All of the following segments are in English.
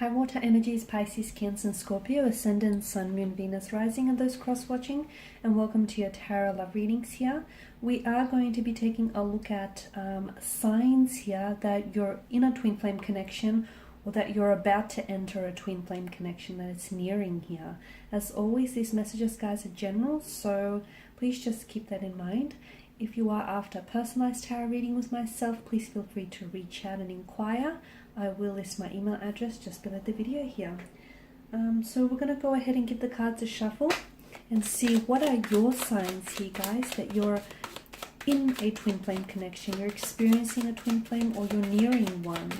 High water energies, Pisces, Cancer, and Scorpio, Ascendant, Sun, Moon, Venus, Rising, and those cross-watching, and welcome to your Tarot Love readings here. We are going to be taking a look at signs here that you're in a twin flame connection or that you're about to enter a twin flame connection, that it's nearing here. As always, these messages, guys, are general, so please just keep that in mind. If you are after a personalized tarot reading with myself, please feel free to reach out and inquire. I will list my email address just below the video here. So we're going to go ahead and give the cards a shuffle and see what are your signs here, guys, that you're in a twin flame connection, you're experiencing a twin flame, or you're nearing one.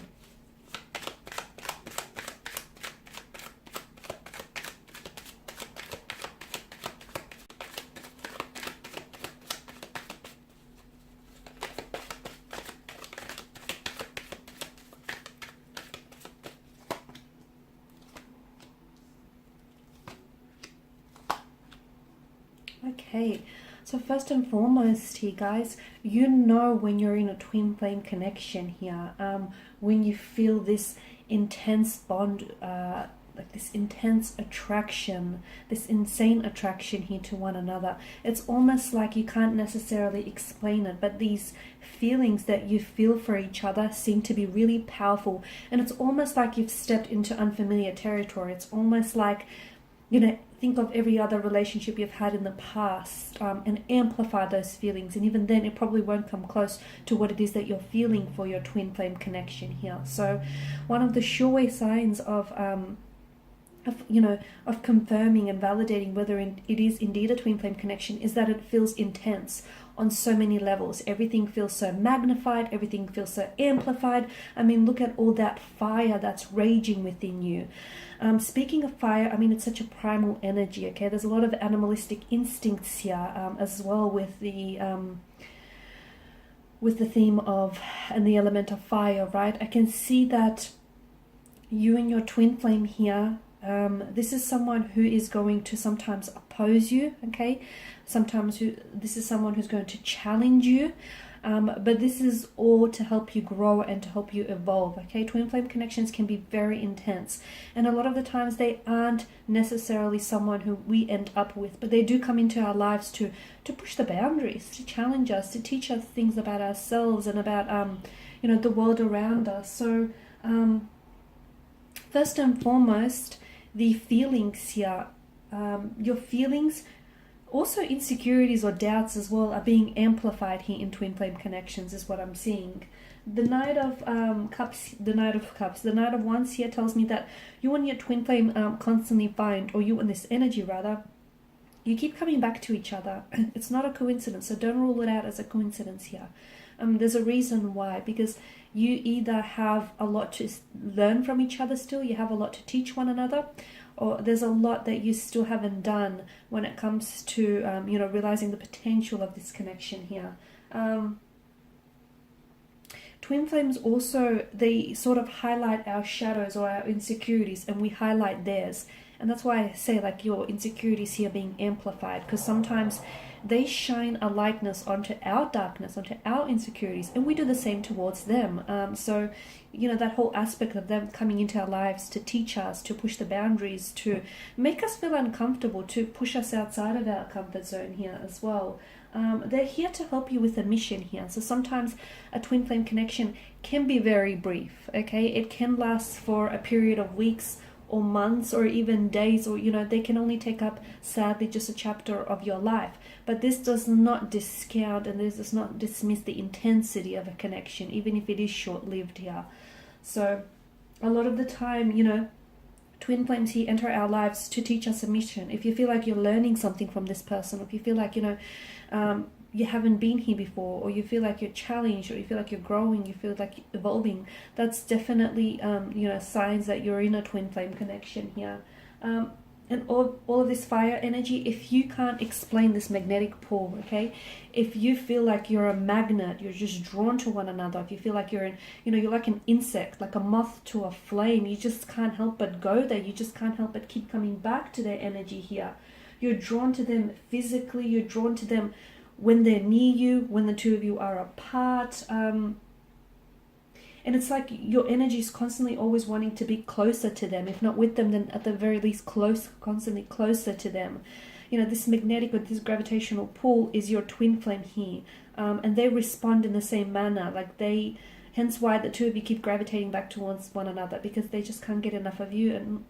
Okay, so first and foremost here, guys, you know when you're in a twin flame connection here, when you feel this intense bond, like this intense attraction, this insane attraction here to one another. It's almost like you can't necessarily explain it, but these feelings that you feel for each other seem to be really powerful, and it's almost like you've stepped into unfamiliar territory. It's almost like, you know, think of every other relationship you've had in the past and amplify those feelings. And even then, it probably won't come close to what it is that you're feeling for your twin flame connection here. So one of the sure signs of confirming and validating whether it is indeed a twin flame connection is that it feels intense on so many levels. Everything feels so magnified, everything feels so amplified. I mean, look at all that fire that's raging within you. Speaking of fire, I mean, it's such a primal energy, okay? There's a lot of animalistic instincts here as well with the theme of and the element of fire, right? I can see that you and your twin flame here, this is someone who is going to sometimes oppose you, okay? Sometimes this is someone who's going to challenge you. But this is all to help you grow and to help you evolve, okay? Twin flame connections can be very intense, and a lot of the times they aren't necessarily someone who we end up with, but they do come into our lives to push the boundaries, to challenge us, to teach us things about ourselves and about the world around us. So first and foremost, the feelings here, your feelings, also insecurities or doubts as well, are being amplified here in twin flame connections is what I'm seeing. The Knight of Cups, the Knight of Wands here tells me that you and your twin flame constantly find, or you and this energy rather, you keep coming back to each other. It's not a coincidence, so don't rule it out as a coincidence here. There's a reason why, because you either have a lot to learn from each other still, you have a lot to teach one another, or there's a lot that you still haven't done when it comes to, realizing the potential of this connection here. Twin flames also, they sort of highlight our shadows or our insecurities, and we highlight theirs. And that's why I say, like, your insecurities here being amplified, because sometimes they shine a lightness onto our darkness, onto our insecurities, and we do the same towards them. So, that whole aspect of them coming into our lives to teach us, to push the boundaries, to make us feel uncomfortable, to push us outside of our comfort zone here as well. They're here to help you with a mission here. So sometimes a twin flame connection can be very brief, okay? It can last for a period of weeks or months or even days, or they can only take up, sadly, just a chapter of your life. But this does not discount and this does not dismiss the intensity of a connection, even if it is short-lived here. So a lot of the time, twin flames here enter our lives to teach us a mission. If you feel like you're learning something from this person, or if you feel like you haven't been here before, or you feel like you're challenged, or you feel like you're growing, you feel like you're evolving, that's definitely signs that you're in a twin flame connection here. And all of this fire energy, if you can't explain this magnetic pull, okay, if you feel like you're a magnet, you're just drawn to one another, if you feel like you're you're like an insect, like a moth to a flame, you just can't help but go there, you just can't help but keep coming back to their energy here. You're drawn to them physically, you're drawn to them when they're near you, when the two of you are apart. And it's like your energy is constantly always wanting to be closer to them. If not with them, then at the very least constantly closer to them. You know, this magnetic or this gravitational pull is your twin flame here. And they respond in the same manner. Hence why the two of you keep gravitating back towards one another, because they just can't get enough of you, and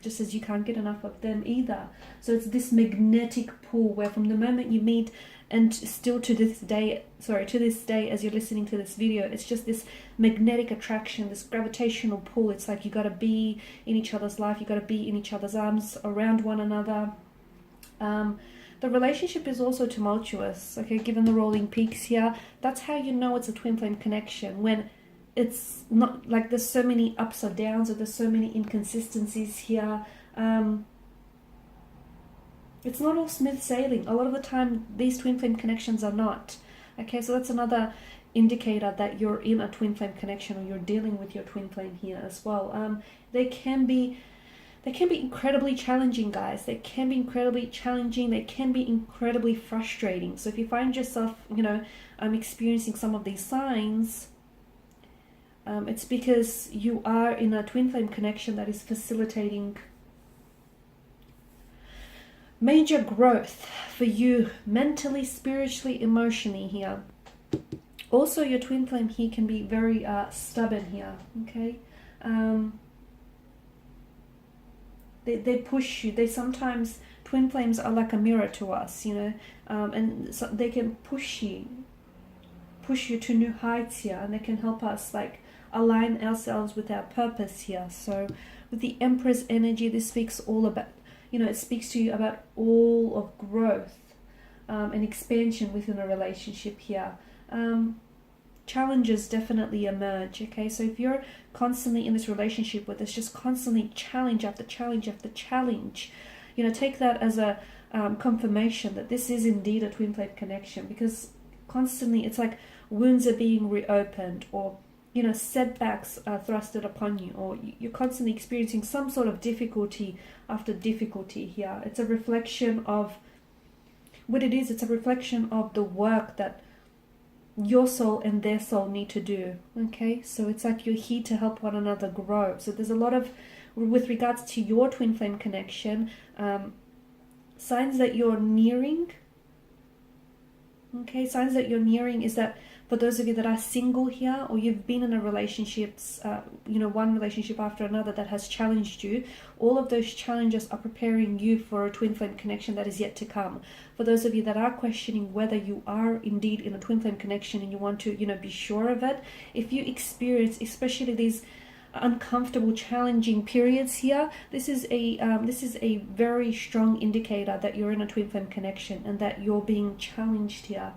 just as you can't get enough of them either. So it's this magnetic pull where from the moment you meet, and still to this day as you're listening to this video, it's just this magnetic attraction, this gravitational pull. It's like you got to be in each other's life, you got to be in each other's arms, around one another. The relationship is also tumultuous, okay, given the rolling peaks here. That's how you know it's a twin flame connection, when it's not like there's so many ups or downs, or there's so many inconsistencies here. It's not all smooth sailing. A lot of the time, these twin flame connections are not. Okay, so that's another indicator that you're in a twin flame connection, or you're dealing with your twin flame here as well. They can be incredibly challenging, guys. They can be incredibly challenging. They can be incredibly frustrating. So if you find yourself, experiencing some of these signs, it's because you are in a twin flame connection that is facilitating major growth for you mentally, spiritually, emotionally here. Also, your twin flame here can be very stubborn here, okay? They push you. They sometimes, twin flames are like a mirror to us, and so they can push you to new heights here, and they can help us align ourselves with our purpose here. So with the Empress energy, this speaks all about, it speaks to you about all of growth and expansion within a relationship here. Challenges definitely emerge, okay? So if you're constantly in this relationship where there's just constantly challenge after challenge after challenge, take that as a confirmation that this is indeed a twin flame connection, because constantly it's like wounds are being reopened, or setbacks are thrusted upon you, or you're constantly experiencing some sort of difficulty after difficulty here. It's a reflection of what it is. It's a reflection of the work that your soul and their soul need to do, okay? So it's like you're here to help one another grow. So there's a lot of, with regards to your twin flame connection, signs that you're nearing, okay? Signs that you're nearing is that for those of you that are single here, or you've been in a relationships, one relationship after another that has challenged you, all of those challenges are preparing you for a twin flame connection that is yet to come. For those of you that are questioning whether you are indeed in a twin flame connection and you want to, be sure of it, if you experience, especially these uncomfortable, challenging periods here, this is a very strong indicator that you're in a twin flame connection and that you're being challenged here.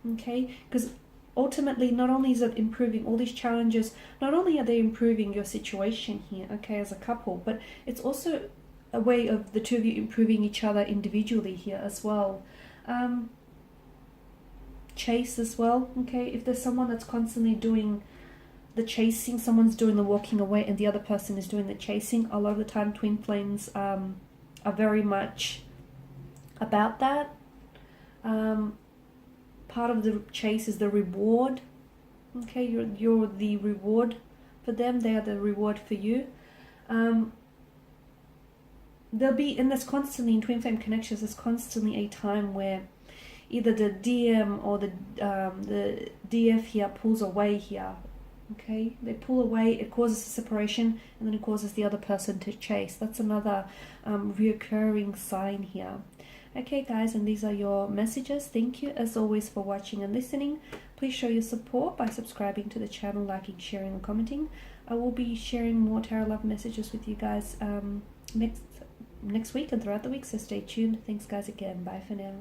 Okay, because ultimately, not only is it improving all these challenges, not only are they improving your situation here, okay, as a couple, but it's also a way of the two of you improving each other individually here as well. Chase as well, okay, if there's someone that's constantly doing the chasing, someone's doing the walking away and the other person is doing the chasing, a lot of the time twin flames are very much about that. Part of the chase is the reward, okay, you're the reward for them, they are the reward for you. There'll be, and there's constantly in twin flame connections, there's constantly a time where either the DM or the DF here pulls away here, okay, they pull away, it causes a separation, and then it causes the other person to chase. That's another reoccurring sign here. Okay guys, and these are your messages. Thank you as always for watching and listening. Please show your support by subscribing to the channel, liking, sharing and commenting. I will be sharing more tarot love messages with you guys next week and throughout the week, so stay tuned. Thanks guys again. Bye for now.